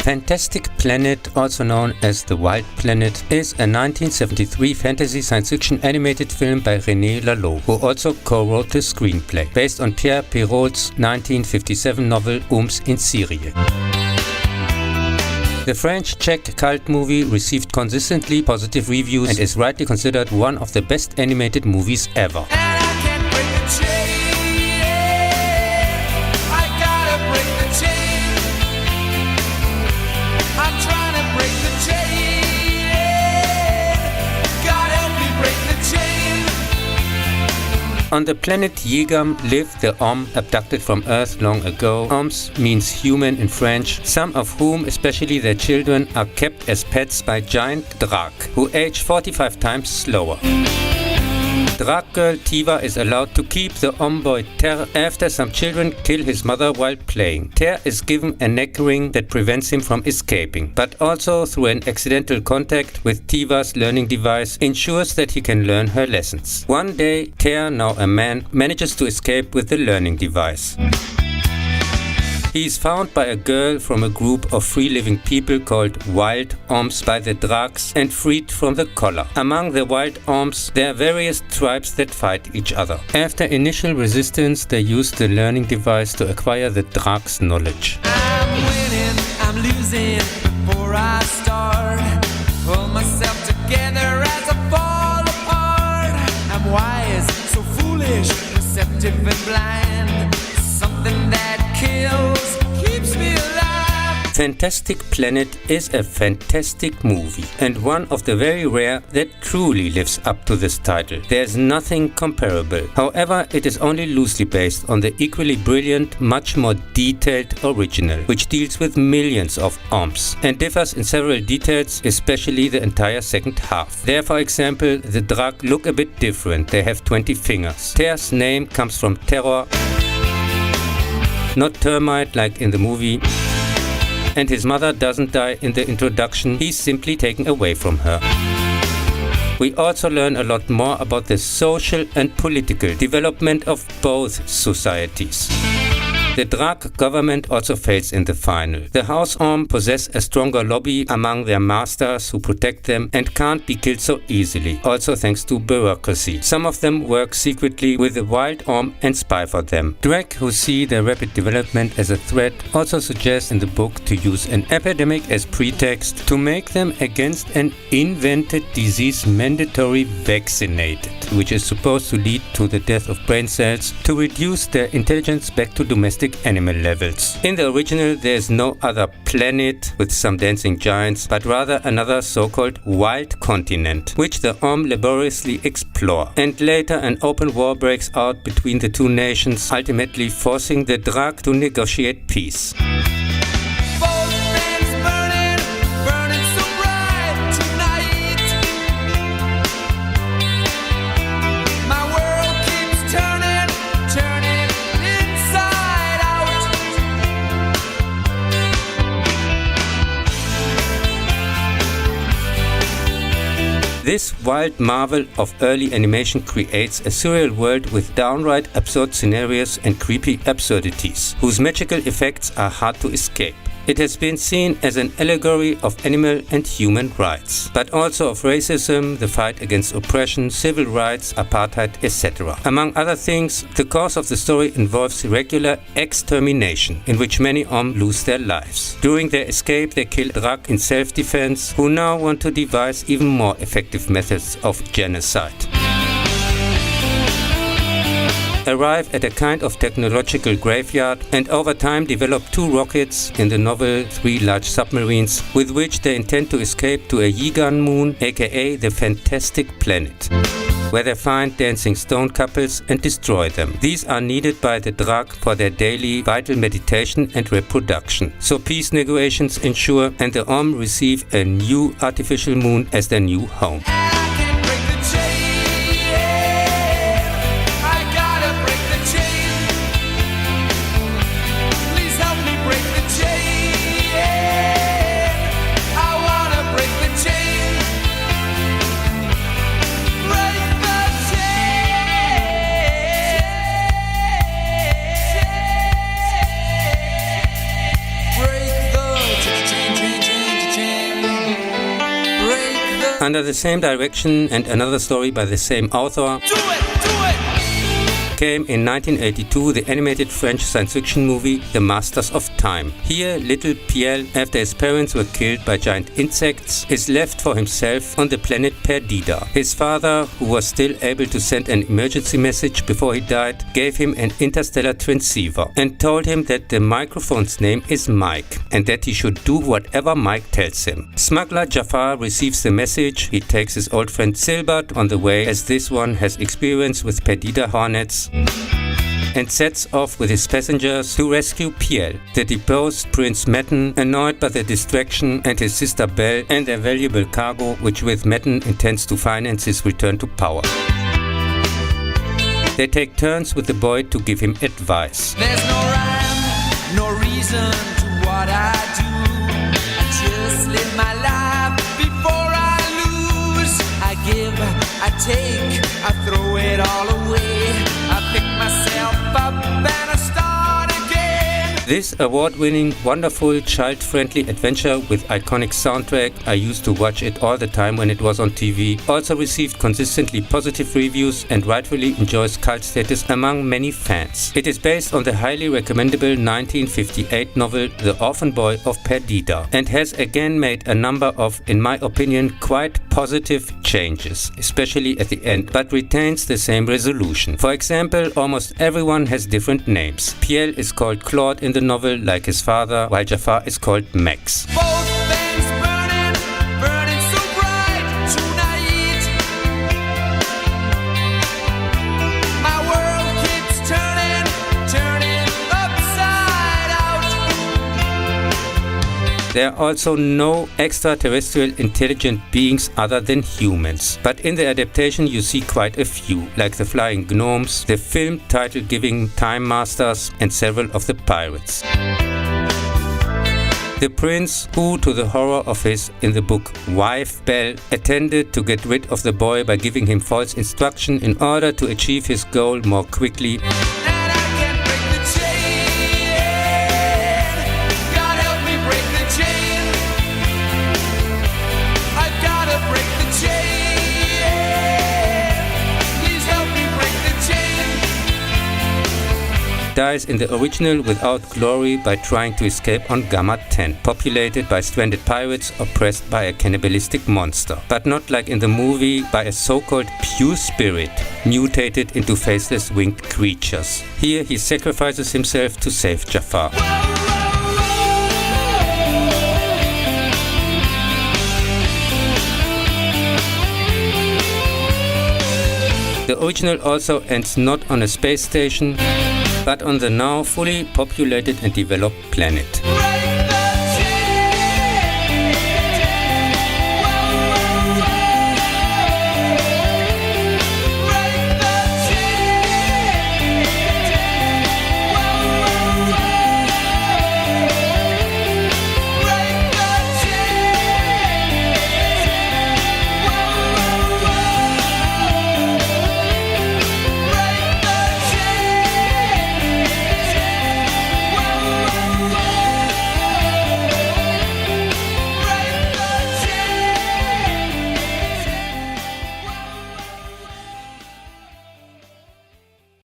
Fantastic Planet, also known as The Wild Planet, is a 1973 fantasy science fiction animated film by René Laloux, who also co-wrote the screenplay, based on Pierre Perrault's 1957 novel in Syrie. The French-Czech cult movie received consistently positive reviews and is rightly considered one of the best animated movies ever. On the planet Yegam lived the Om abducted from Earth long ago. Oms means human in French, some of whom, especially their children, are kept as pets by giant Drak, who age 45 times slower. Drak girl Tiva is allowed to keep the Om boy Ter after some children kill his mother while playing. Ter is given a neck ring that prevents him from escaping, but also through an accidental contact with Tiva's learning device ensures that he can learn her lessons. One day, Ter, now a man, manages to escape with the learning device. He is found by a girl from a group of free-living people called Wild Oms by the Draks and freed from the collar. Among the Wild Oms, there are various tribes that fight each other. After initial resistance, they use the learning device to acquire the Draks' knowledge. I'm winning, I'm losing before I start. Pull myself together as I fall apart. I'm wise, so foolish, receptive and blind. Something that kills, keeps me alive. Fantastic Planet is a fantastic movie and one of the very rare that truly lives up to this title. There's nothing comparable. However, it is only loosely based on the equally brilliant, much more detailed original, which deals with millions of Oms and differs in several details, especially the entire second half. There, for example, the Drak look a bit different. They have 20 fingers. Ter's name comes from terror, not termite like in the movie, and his mother doesn't die in the introduction, he's simply taken away from her. We also learn a lot more about the social and political development of both societies. The Drak government also fails in the final. The House Om possess a stronger lobby among their masters who protect them and can't be killed so easily, also thanks to bureaucracy. Some of them work secretly with the Wild Om and spy for them. Drak, who see their rapid development as a threat, also suggests in the book to use an epidemic as pretext to make them against an invented disease mandatory vaccinated, which is supposed to lead to the death of brain cells to reduce their intelligence back to domestic animal levels. In the original, there is no other planet with some dancing giants, but rather another so-called wild continent, which the Om laboriously explore. And later an open war breaks out between the two nations, ultimately forcing the Drak to negotiate peace. This wild marvel of early animation creates a surreal world with downright absurd scenarios and creepy absurdities, whose magical effects are hard to escape. It has been seen as an allegory of animal and human rights, but also of racism, the fight against oppression, civil rights, apartheid, etc. Among other things, the course of the story involves regular extermination, in which many Om lose their lives. During their escape, they kill Drak in self-defense, who now want to devise even more effective methods of genocide. Arrive at a kind of technological graveyard and over time develop 2 rockets, in the novel 3 large submarines, with which they intend to escape to a Yigan moon, aka the Fantastic Planet, where they find dancing stone couples and destroy them. These are needed by the Drak for their daily vital meditation and reproduction. So peace negotiations ensure and the Om receive a new artificial moon as their new home. Change Under the same direction and another story by the same author, came in 1982 the animated French science fiction movie The Masters of Time. Here, little Pierre, after his parents were killed by giant insects, is left for himself on the planet Perdida. His father, who was still able to send an emergency message before he died, gave him an interstellar transceiver and told him that the microphone's name is Mike and that he should do whatever Mike tells him. Smuggler Jafar receives the message. He takes his old friend Silbert on the way, as this one has experience with Perdida hornets, and sets off with his passengers to rescue Pierre, the deposed Prince Metten, annoyed by the distraction, and his sister Belle and their valuable cargo, which with Metten intends to finance his return to power. They take turns with the boy to give him advice. There's no rhyme, no reason to what I do. I just live my life before I lose. I give, I take, I throw it all away. I pick myself up and I start again. This award-winning, wonderful, child-friendly adventure with iconic soundtrack, I used to watch it all the time when it was on TV, also received consistently positive reviews and rightfully enjoys cult status among many fans. It is based on the highly recommendable 1958 novel The Orphan Boy of Perdida and has again made a number of, in my opinion, quite positive changes, especially at the end, but retains the same resolution. For example, almost everyone has different names. Pierre is called Claude in the novel, like his father, while Jafar is called Max. Both things burning, burning so bright tonight. My world keeps turning, turning upside out. There are also no extraterrestrial intelligent beings other than humans, but in the adaptation you see quite a few, like the flying gnomes, the film title-giving Time Masters, and several of the pirates. The prince, who, to the horror of his, in the book, wife Belle, attended to get rid of the boy by giving him false instruction in order to achieve his goal more quickly, dies in the original without glory by trying to escape on Gamma 10, populated by stranded pirates oppressed by a cannibalistic monster, but not like in the movie by a so-called pure spirit, mutated into faceless winged creatures. Here he sacrifices himself to save Jafar. The original also ends not on a space station, but on the now fully populated and developed planet.